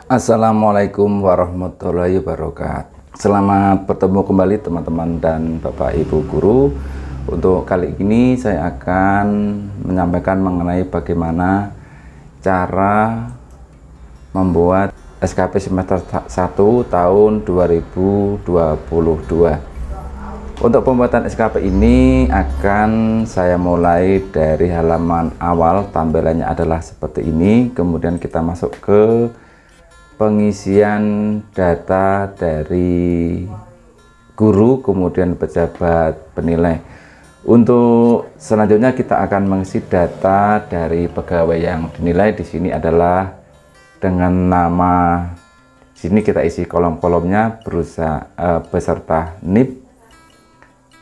Assalamualaikum warahmatullahi wabarakatuh. Selamat bertemu kembali teman-teman dan Bapak Ibu guru. Untuk kali ini saya akan menyampaikan mengenai bagaimana cara membuat SKP semester 1 tahun 2022. Untuk pembuatan SKP ini akan saya mulai dari halaman awal, tampilannya adalah seperti ini. Kemudian kita masuk ke pengisian data dari guru, kemudian pejabat penilai. Untuk selanjutnya kita akan mengisi data dari pegawai yang dinilai. Di sini adalah dengan nama, sini kita isi kolom-kolomnya beserta NIP,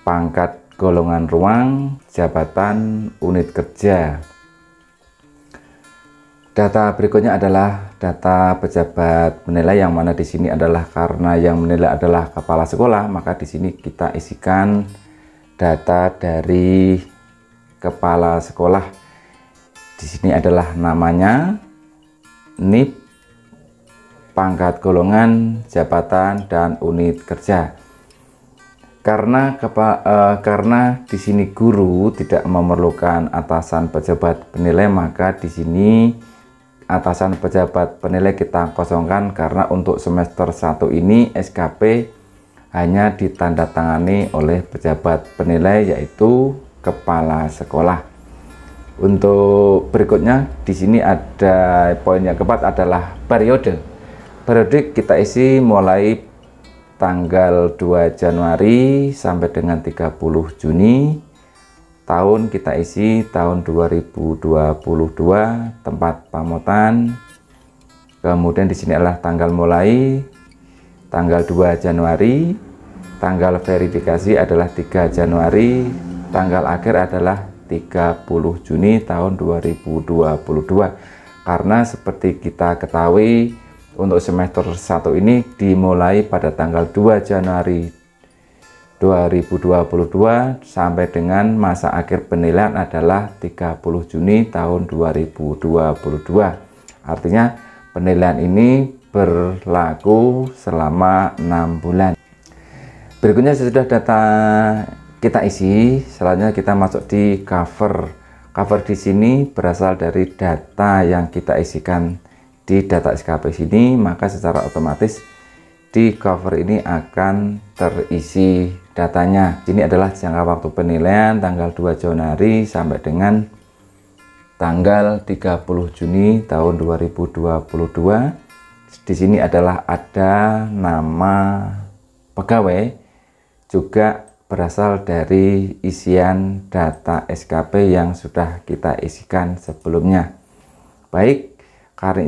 pangkat, golongan ruang, jabatan, unit kerja. Data berikutnya adalah data pejabat penilai, yang mana di sini adalah karena yang menilai adalah kepala sekolah, maka di sini kita isikan data dari kepala sekolah. Di sini adalah namanya, NIP, pangkat, golongan, jabatan, dan unit kerja. Karena di sini guru tidak memerlukan atasan pejabat penilai, maka di sini atasan pejabat penilai kita kosongkan, karena untuk semester 1 ini SKP hanya ditandatangani oleh pejabat penilai, yaitu kepala sekolah. Untuk berikutnya di sini ada poin yang keempat adalah periode. Periode kita isi mulai tanggal 2 Januari sampai dengan 30 Juni. Tahun kita isi tahun 2022, tempat pamutan. Kemudian di sini adalah tanggal mulai tanggal 2 Januari, tanggal verifikasi adalah 3 Januari, tanggal akhir adalah 30 Juni tahun 2022. Karena seperti kita ketahui, untuk semester 1 ini dimulai pada tanggal 2 Januari 2022 sampai dengan masa akhir penilaian adalah 30 Juni tahun 2022. Artinya penilaian ini berlaku selama 6 bulan. Berikutnya sesudah data kita isi, selanjutnya kita masuk di cover. Cover di sini berasal dari data yang kita isikan di data SKP sini, maka secara otomatis di cover ini akan terisi datanya. Ini adalah jangka waktu penilaian tanggal 2 Januari sampai dengan tanggal 30 Juni tahun 2022. Di sini adalah ada nama pegawai, juga berasal dari isian data SKP yang sudah kita isikan sebelumnya. Baik, karena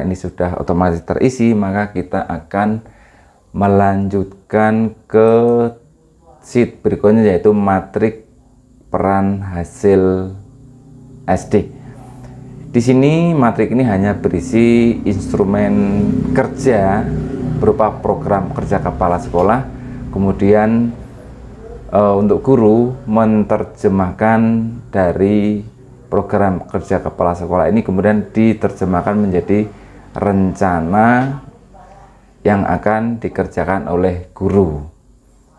ini sudah otomatis terisi, maka kita akan melanjutkan ke sheet berikutnya, yaitu matrik peran hasil SD. Di sini matrik ini hanya berisi instrumen kerja berupa program kerja kepala sekolah, kemudian untuk guru menerjemahkan dari program kerja kepala sekolah ini, kemudian diterjemahkan menjadi rencana yang akan dikerjakan oleh guru.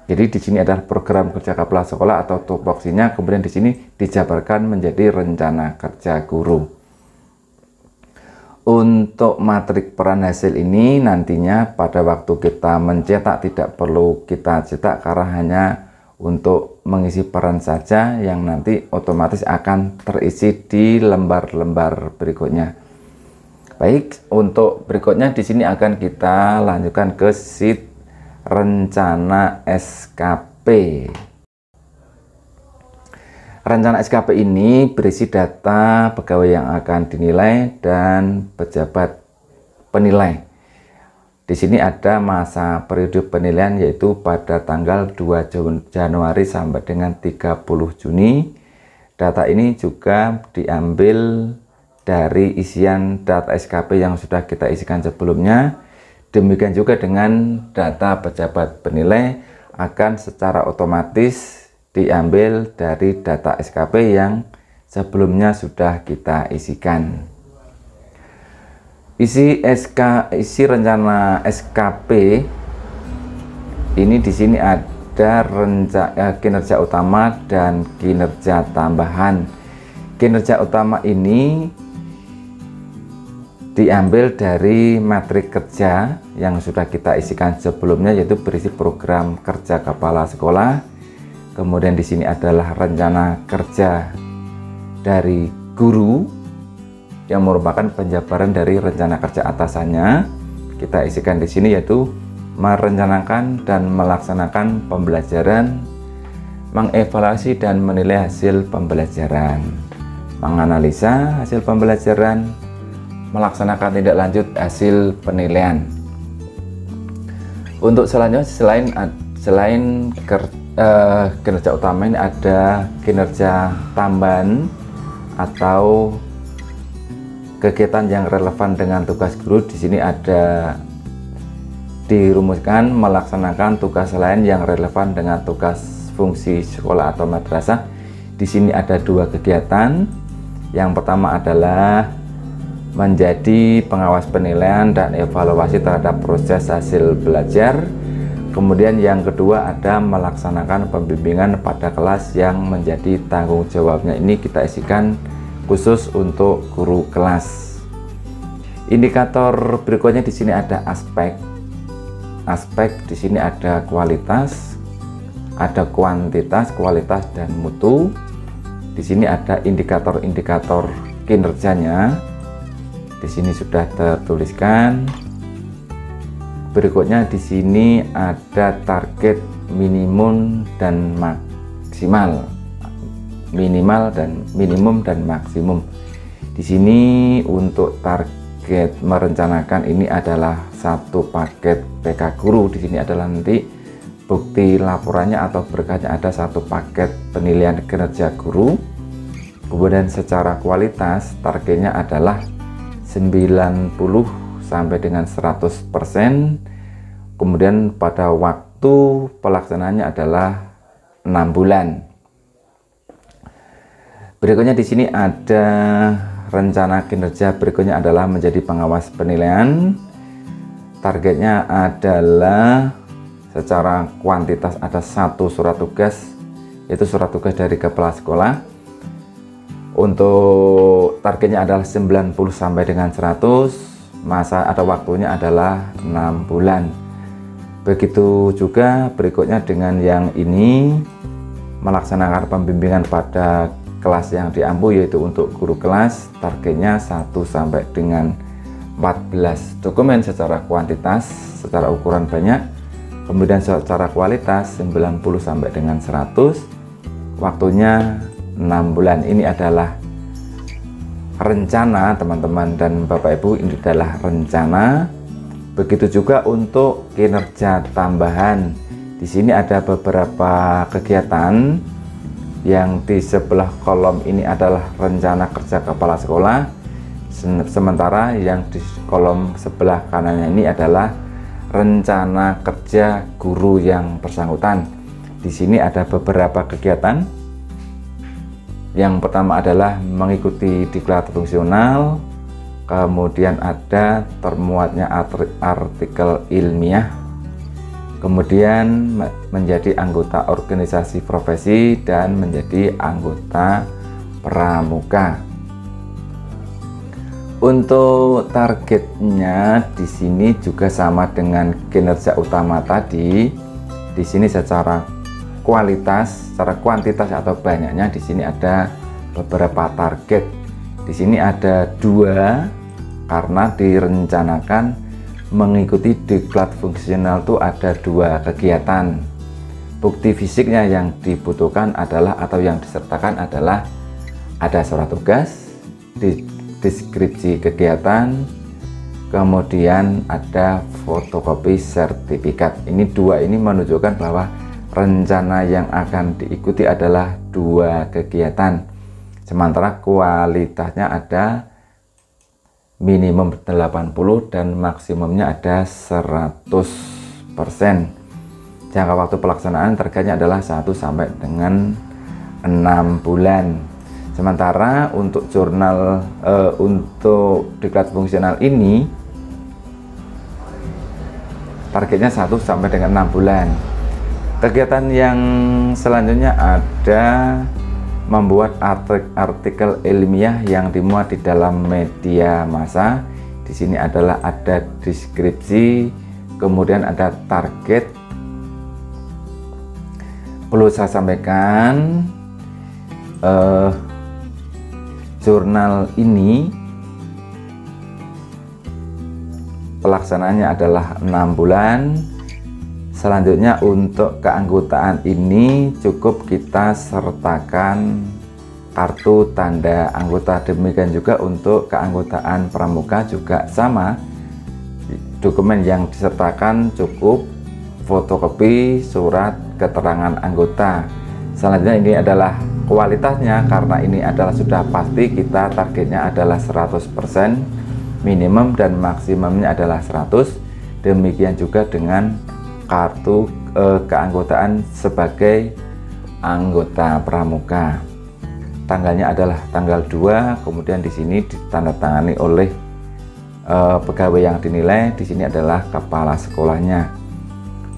Jadi di sini adalah program kerja kepala sekolah atau tupoksinya, kemudian di sini dijabarkan menjadi rencana kerja guru. Untuk matrik peran hasil ini nantinya pada waktu kita mencetak tidak perlu kita cetak, karena hanya untuk mengisi peran saja yang nanti otomatis akan terisi di lembar-lembar berikutnya. Baik, untuk berikutnya di sini akan kita lanjutkan ke sheet rencana SKP. Rencana SKP ini berisi data pegawai yang akan dinilai dan pejabat penilai. Di sini ada masa periode penilaian, yaitu pada tanggal 2 Januari sampai dengan 30 Juni. Data ini juga diambil dari isian data SKP yang sudah kita isikan sebelumnya. Demikian juga dengan data pejabat penilai akan secara otomatis diambil dari data SKP yang sebelumnya sudah kita isikan. isi rencana SKP ini di sini ada kinerja utama dan kinerja tambahan. Kinerja utama ini diambil dari materi kerja yang sudah kita isikan sebelumnya, yaitu berisi program kerja kepala sekolah. Kemudian di sini adalah rencana kerja dari guru yang merupakan penjabaran dari rencana kerja atasannya. Kita isikan di sini yaitu merencanakan dan melaksanakan pembelajaran, mengevaluasi dan menilai hasil pembelajaran, menganalisa hasil pembelajaran, melaksanakan tindak lanjut hasil penilaian. Untuk selanjutnya selain kinerja utama ini ada kinerja tambahan atau kegiatan yang relevan dengan tugas guru. Di sini ada dirumuskan melaksanakan tugas lain yang relevan dengan tugas fungsi sekolah atau madrasah. Di sini ada 2 kegiatan. Yang pertama adalah menjadi pengawas penilaian dan evaluasi terhadap proses hasil belajar. Kemudian yang kedua ada melaksanakan pembimbingan pada kelas yang menjadi tanggung jawabnya. Ini kita isikan khusus untuk guru kelas. Indikator berikutnya di sini ada aspek. Di sini ada kualitas, ada kuantitas, kualitas dan mutu. Di sini ada indikator-indikator kinerjanya. Di sini sudah tertuliskan. Berikutnya di sini ada target minimum dan maksimal. Minimum dan maksimum. Di sini untuk target merencanakan ini adalah 1 paket PK guru. Di sini adalah nanti bukti laporannya atau berkahnya ada 1 paket penilaian kinerja guru. Kemudian secara kualitas targetnya adalah 90 sampai dengan 100%. Kemudian pada waktu pelaksanaannya adalah 6 bulan. Berikutnya di sini ada rencana kinerja berikutnya adalah menjadi pengawas penilaian. Targetnya adalah secara kuantitas ada 1 surat tugas, yaitu surat tugas dari kepala sekolah. Untuk targetnya adalah 90 sampai dengan 100, masa ada waktunya adalah 6 bulan. Begitu juga berikutnya dengan yang ini, melaksanakan pembimbingan pada kelas yang diampu, yaitu untuk guru kelas targetnya 1 sampai dengan 14 dokumen secara kuantitas, secara ukuran banyak. Kemudian secara kualitas 90 sampai dengan 100, waktunya 6 bulan. Ini adalah rencana teman-teman dan Bapak Ibu, ini adalah rencana. Begitu juga untuk kinerja tambahan. Di sini ada beberapa kegiatan. Yang di sebelah kolom ini adalah rencana kerja kepala sekolah. Sementara yang di kolom sebelah kanannya ini adalah rencana kerja guru yang bersangkutan. Di sini ada beberapa kegiatan. Yang pertama adalah mengikuti diklat fungsional, kemudian ada termuatnya artikel ilmiah, kemudian menjadi anggota organisasi profesi dan menjadi anggota pramuka. Untuk targetnya di sini juga sama dengan kinerja utama tadi. Di sini secara kualitas, secara kuantitas atau banyaknya di sini ada beberapa target. Di sini ada 2 karena direncanakan mengikuti diklat fungsional itu ada 2 kegiatan. Bukti fisiknya yang dibutuhkan adalah atau yang disertakan adalah ada surat tugas, deskripsi kegiatan, kemudian ada fotokopi sertifikat. Ini 2 ini menunjukkan bahwa rencana yang akan diikuti adalah 2 kegiatan. Sementara kualitasnya ada minimum 80 dan maksimumnya ada 100%. Jangka waktu pelaksanaan targetnya adalah 1 sampai dengan 6 bulan. Sementara untuk jurnal untuk diklat fungsional ini targetnya 1 sampai dengan 6 bulan. Kegiatan yang selanjutnya ada membuat artikel ilmiah yang dimuat di dalam media massa. Di sini adalah ada deskripsi, kemudian ada target. Perlu saya sampaikan, jurnal ini pelaksanaannya adalah 6 bulan. Selanjutnya untuk keanggotaan ini cukup kita sertakan kartu tanda anggota. Demikian juga untuk keanggotaan pramuka juga sama. Dokumen yang disertakan cukup fotokopi surat keterangan anggota. Selanjutnya ini adalah kualitasnya, karena ini adalah sudah pasti kita targetnya adalah 100%, minimum dan maksimumnya adalah 100. Demikian juga dengan kartu keanggotaan sebagai anggota pramuka. Tanggalnya adalah tanggal 2, kemudian di sini ditandatangani oleh pegawai yang dinilai. Di sini adalah kepala sekolahnya.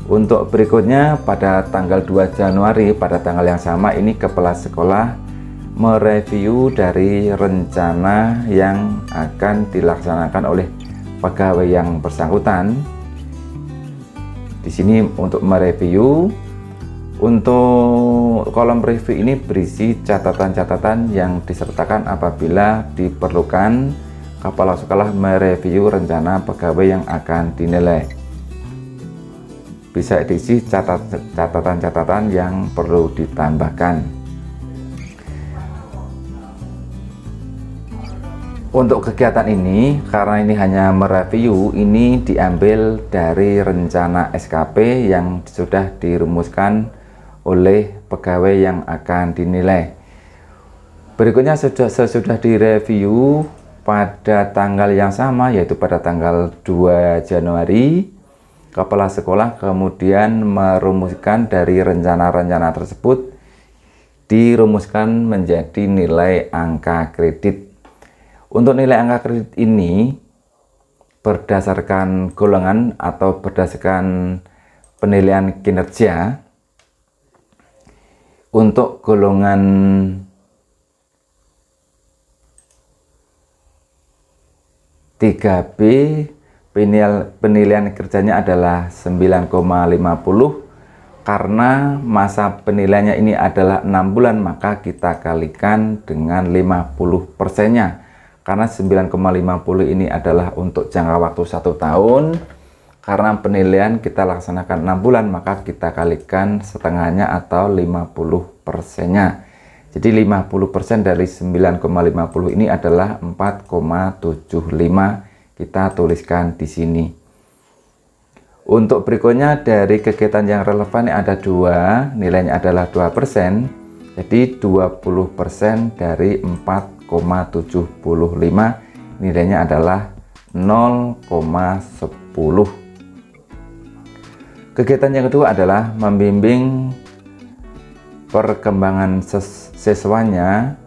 Untuk berikutnya pada tanggal 2 Januari pada tanggal yang sama ini kepala sekolah mereview dari rencana yang akan dilaksanakan oleh pegawai yang bersangkutan. Di sini untuk mereview, untuk kolom review ini berisi catatan-catatan yang disertakan apabila diperlukan. Kepala sekolah mereview rencana pegawai yang akan dinilai. Bisa diisi catatan-catatan yang perlu ditambahkan. Untuk kegiatan ini, karena ini hanya mereview, ini diambil dari rencana SKP yang sudah dirumuskan oleh pegawai yang akan dinilai. Berikutnya sesudah direview pada tanggal yang sama, yaitu pada tanggal 2 Januari, kepala sekolah kemudian merumuskan dari rencana-rencana tersebut, dirumuskan menjadi nilai angka kredit. Untuk nilai angka kredit ini berdasarkan golongan atau berdasarkan penilaian kinerja. Untuk golongan (3B) penilaian kerjanya adalah 9,50. Karena masa penilaiannya ini adalah 6 bulan, maka kita kalikan dengan 50%-nya. Karena 9,50 ini adalah untuk jangka waktu 1 tahun. Karena penilaian kita laksanakan 6 bulan, maka kita kalikan setengahnya atau 50%-nya. Jadi 50% dari 9,50 ini adalah 4,75. Kita tuliskan di sini. Untuk berikutnya dari kegiatan yang relevan ada 2, nilainya adalah 2%. Jadi 20% dari 4,75 nilainya adalah 0,10. Kegiatan yang kedua adalah membimbing perkembangan siswanya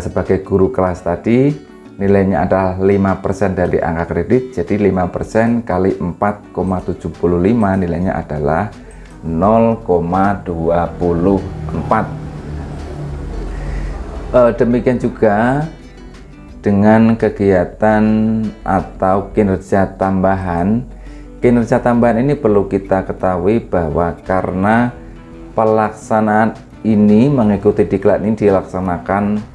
sebagai guru kelas tadi. Nilainya adalah 5% dari angka kredit, jadi 5% kali 4,75 nilainya adalah 0,24. Demikian juga dengan kegiatan atau kinerja tambahan. Kinerja tambahan ini perlu kita ketahui bahwa karena pelaksanaan ini mengikuti diklat ini dilaksanakan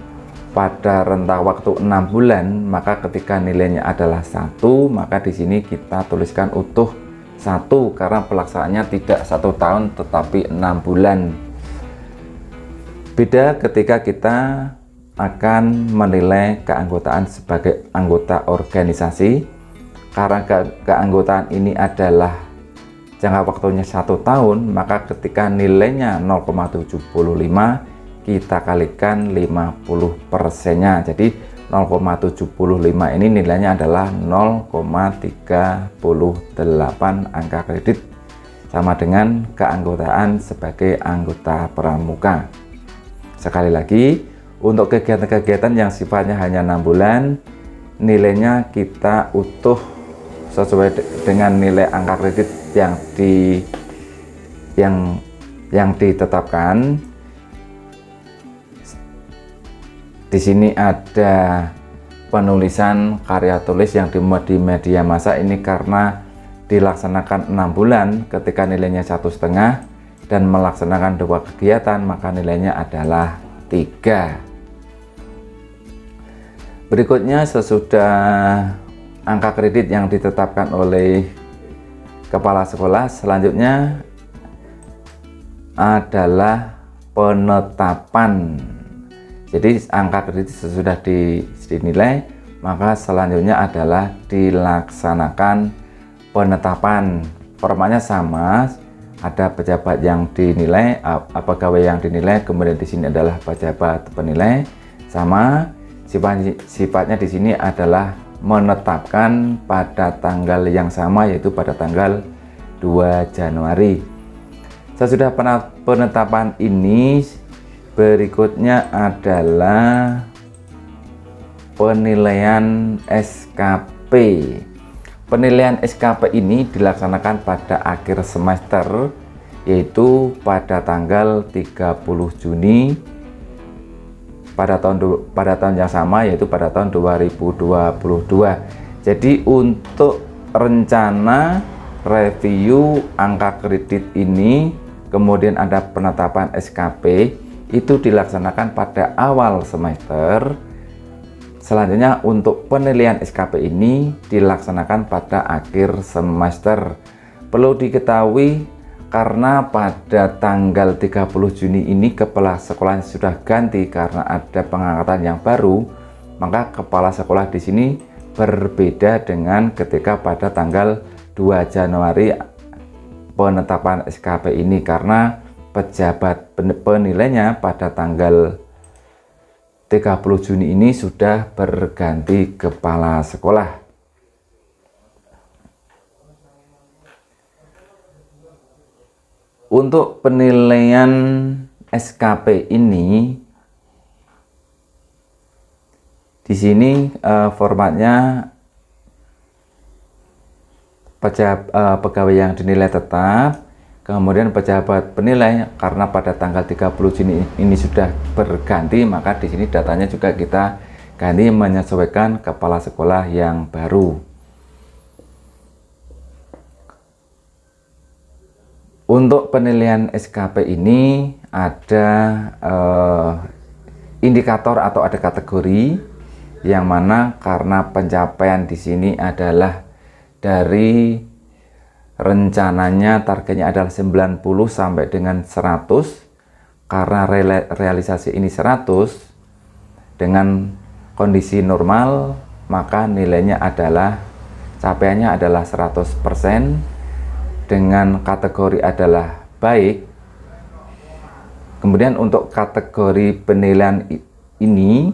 pada rentang waktu 6 bulan, maka ketika nilainya adalah 1, maka di sini kita tuliskan utuh 1 karena pelaksanaannya tidak 1 tahun tetapi 6 bulan. Beda ketika kita akan menilai keanggotaan sebagai anggota organisasi. Karena keanggotaan ini adalah jangka waktunya 1 tahun, maka ketika nilainya 0,75 kita kalikan 50%-nya. Jadi 0,75 ini nilainya adalah 0,38 angka kredit, sama dengan keanggotaan sebagai anggota pramuka. Sekali lagi, Untuk kegiatan-kegiatan yang sifatnya hanya 6 bulan, nilainya kita utuh sesuai dengan nilai angka kredit yang ditetapkan. Di sini ada penulisan karya tulis yang dimuat di media massa ini karena dilaksanakan 6 bulan ketika nilainya 1,5 dan melaksanakan 2 kegiatan maka nilainya adalah 3. Berikutnya, sesudah angka kredit yang ditetapkan oleh kepala sekolah, selanjutnya adalah penetapan. Jadi angka kredit sesudah dinilai, maka selanjutnya adalah dilaksanakan penetapan. Formatnya sama, ada pejabat yang dinilai, pegawai yang dinilai, kemudian di sini adalah pejabat penilai, sama. Sifatnya di sini adalah menetapkan pada tanggal yang sama, yaitu pada tanggal 2 Januari. Sesudah penetapan ini, berikutnya adalah penilaian SKP. Penilaian SKP ini dilaksanakan pada akhir semester, yaitu pada tanggal 30 Juni pada tahun yang sama, yaitu pada tahun 2022. Jadi untuk rencana review angka kredit ini, kemudian ada penetapan SKP, itu dilaksanakan pada awal semester. Selanjutnya untuk penilaian SKP ini dilaksanakan pada akhir semester. Perlu diketahui, karena pada tanggal 30 Juni ini kepala sekolah sudah ganti karena ada pengangkatan yang baru, maka kepala sekolah di sini berbeda dengan ketika pada tanggal 2 Januari penetapan SKP ini, karena pejabat penilainya pada tanggal 30 Juni ini sudah berganti kepala sekolah. Untuk penilaian SKP ini, di sini formatnya pegawai yang dinilai tetap, kemudian pejabat penilai karena pada tanggal 30 Juni ini sudah berganti, maka di sini datanya juga kita ganti menyesuaikan kepala sekolah yang baru. Untuk penilaian SKP ini ada indikator atau ada kategori, yang mana karena pencapaian di sini adalah dari rencananya targetnya adalah 90 sampai dengan 100, karena realisasi ini 100 dengan kondisi normal, maka nilainya adalah capaiannya adalah 100%. Dengan kategori adalah baik. Kemudian untuk kategori penilaian ini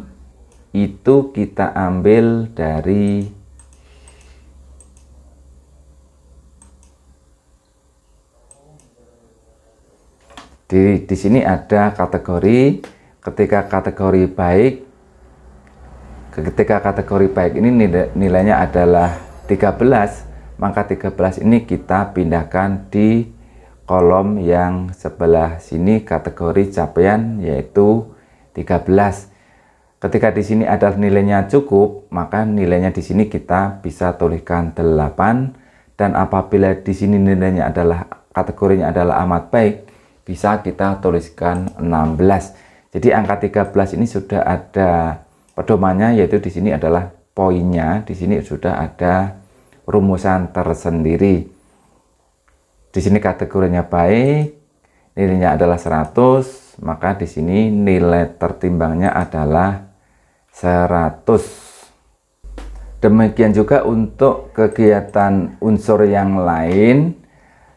itu kita ambil dari di sini ada kategori. Ketika kategori baik ini nilainya adalah 13, maka 13 ini kita pindahkan di kolom yang sebelah sini, kategori capaian, yaitu 13. Ketika di sini adalah nilainya cukup, maka nilainya di sini kita bisa tuliskan 8, dan apabila di sini nilainya adalah kategorinya adalah amat baik, bisa kita tuliskan 16. Jadi angka 13 ini sudah ada pedomannya, yaitu di sini adalah poinnya, di sini sudah ada rumusan tersendiri. Di sini kategorinya baik, nilainya adalah 100, maka di sini nilai tertimbangnya adalah 100. Demikian juga untuk kegiatan unsur yang lain.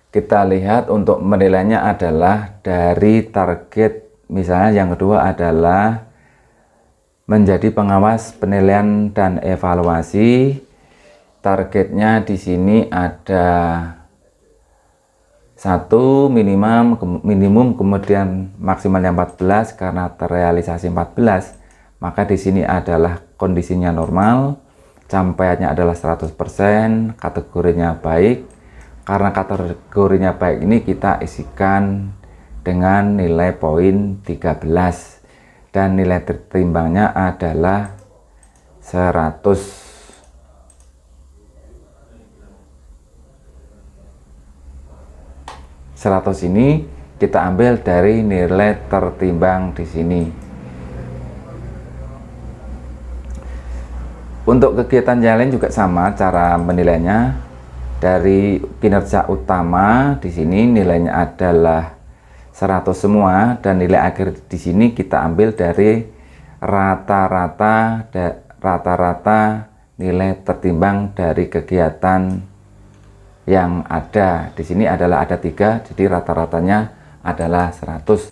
Kita lihat untuk menilainya adalah dari target, misalnya yang kedua adalah menjadi pengawas penilaian dan evaluasi. Targetnya di sini ada 1 minimum, kemudian maksimalnya 14 karena terrealisasi 14. maka di sini adalah kondisinya normal, capaiannya adalah 100%, kategorinya baik. Karena kategorinya baik ini kita isikan dengan nilai poin 13 dan nilai tertimbangnya adalah 100. 100 ini kita ambil dari nilai tertimbang di sini. Untuk kegiatan yang lain juga sama cara menilainya. Dari kinerja utama di sini nilainya adalah 100 semua, dan nilai akhir di sini kita ambil dari rata-rata nilai tertimbang dari kegiatan yang ada. Di sini adalah ada 3, jadi rata-ratanya adalah 100.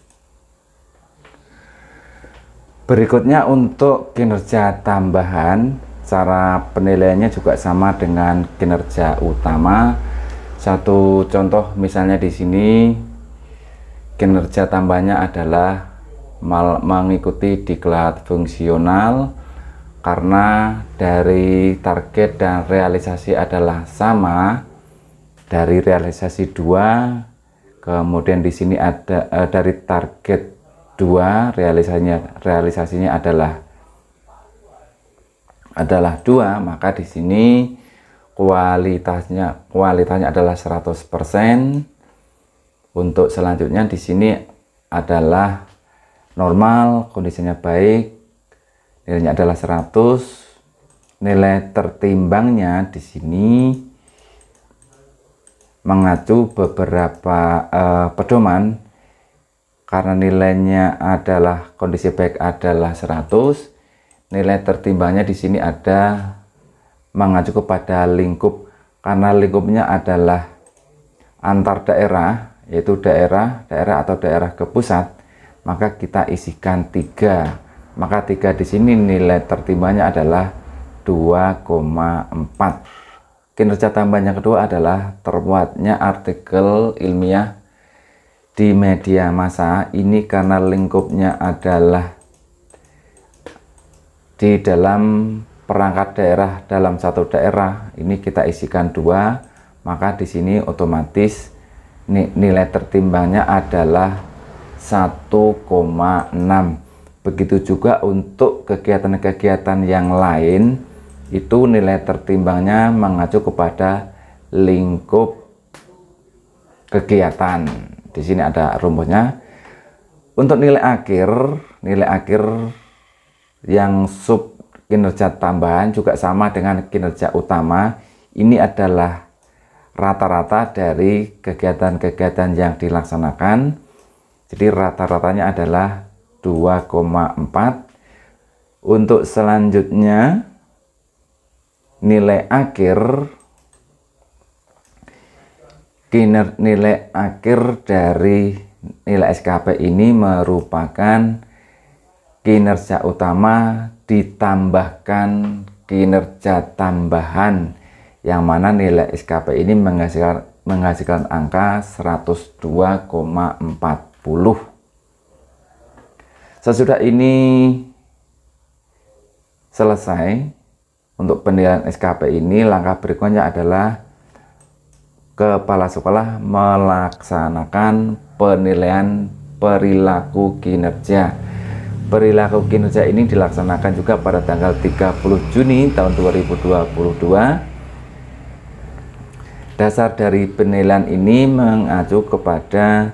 Berikutnya untuk kinerja tambahan, cara penilaiannya juga sama dengan kinerja utama. Satu contoh misalnya di sini kinerja tambahnya adalah mengikuti diklat fungsional, karena dari target dan realisasi adalah sama. Dari realisasi 2, kemudian di sini ada dari target 2 realisasinya adalah 2, maka di sini kualitasnya adalah 100%. Untuk selanjutnya di sini adalah normal, kondisinya baik, nilainya adalah 100. Nilai tertimbangnya di sini mengacu beberapa pedoman, karena nilainya adalah kondisi baik adalah 100. Nilai tertimbangnya di sini ada mengacu kepada lingkup, karena lingkupnya adalah antar daerah, yaitu daerah atau daerah ke pusat, maka kita isikan 3. Maka 3 di sini nilai tertimbangnya adalah 2,4. Kinerja tambahan yang kedua adalah terbuatnya artikel ilmiah di media massa. Ini karena lingkupnya adalah di dalam perangkat daerah dalam satu daerah, ini kita isikan 2, maka di sini otomatis nilai tertimbangnya adalah 1,6. Begitu juga untuk kegiatan-kegiatan yang lain, itu nilai tertimbangnya mengacu kepada lingkup kegiatan. Di sini ada rumusnya. Untuk nilai akhir yang sub kinerja tambahan juga sama dengan kinerja utama. Ini adalah rata-rata dari kegiatan-kegiatan yang dilaksanakan. Jadi rata-ratanya adalah 2,4. Untuk selanjutnya nilai akhir dari nilai SKP ini merupakan kinerja utama ditambahkan kinerja tambahan, yang mana nilai SKP ini menghasilkan angka 102,40. Sesudah ini selesai untuk penilaian SKP ini, langkah berikutnya adalah kepala sekolah melaksanakan penilaian perilaku kinerja. Perilaku kinerja ini dilaksanakan juga pada tanggal 30 Juni tahun 2022. Dasar dari penilaian ini mengacu kepada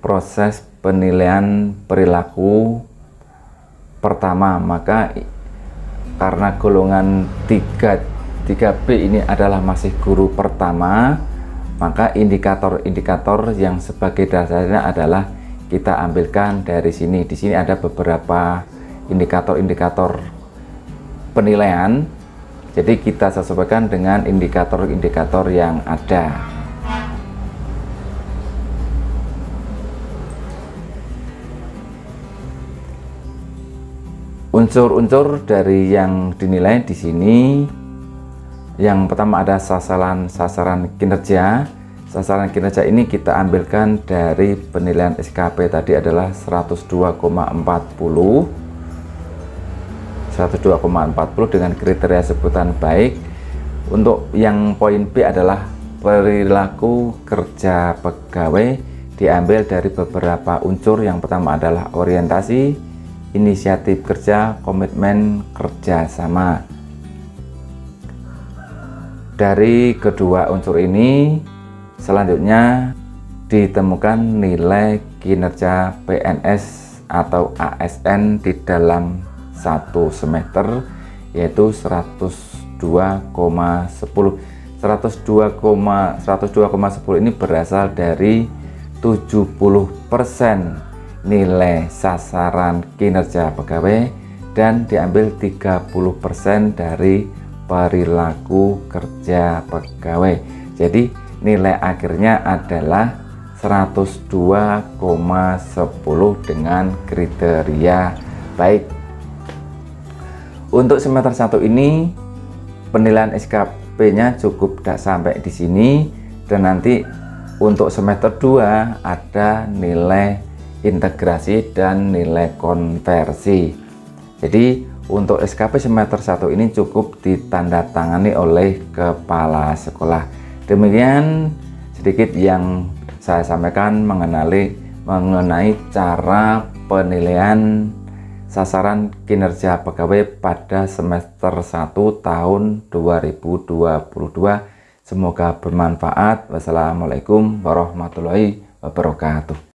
proses penilaian perilaku pertama. Maka karena golongan 3B ini adalah masih guru pertama, maka indikator-indikator yang sebagai dasarnya adalah kita ambilkan dari sini. Di sini ada beberapa indikator-indikator penilaian, jadi kita sesuaikan dengan indikator-indikator yang ada. Unsur-unsur dari yang dinilai di sini, yang pertama ada sasaran kinerja. Sasaran kinerja ini kita ambilkan dari penilaian SKP tadi adalah 102,40. 102,40 dengan kriteria sebutan baik. Untuk yang poin B adalah perilaku kerja pegawai, diambil dari beberapa unsur. Yang pertama adalah orientasi, inisiatif kerja, komitmen kerjasama. Dari kedua unsur ini selanjutnya ditemukan nilai kinerja PNS atau ASN di dalam satu semester, yaitu 102,10. 102,10 ini berasal dari 70% nilai sasaran kinerja pegawai dan diambil 30% dari perilaku kerja pegawai. Jadi nilai akhirnya adalah 102,10 dengan kriteria baik. Untuk semester 1 ini penilaian SKP-nya cukup tidak sampai di sini, dan nanti untuk semester 2 ada nilai integrasi dan nilai konversi. Jadi untuk SKP semester 1 ini cukup ditandatangani oleh kepala sekolah. Demikian sedikit yang saya sampaikan mengenai cara penilaian sasaran kinerja pegawai pada semester 1 tahun 2022. Semoga bermanfaat. Wassalamualaikum warahmatullahi wabarakatuh.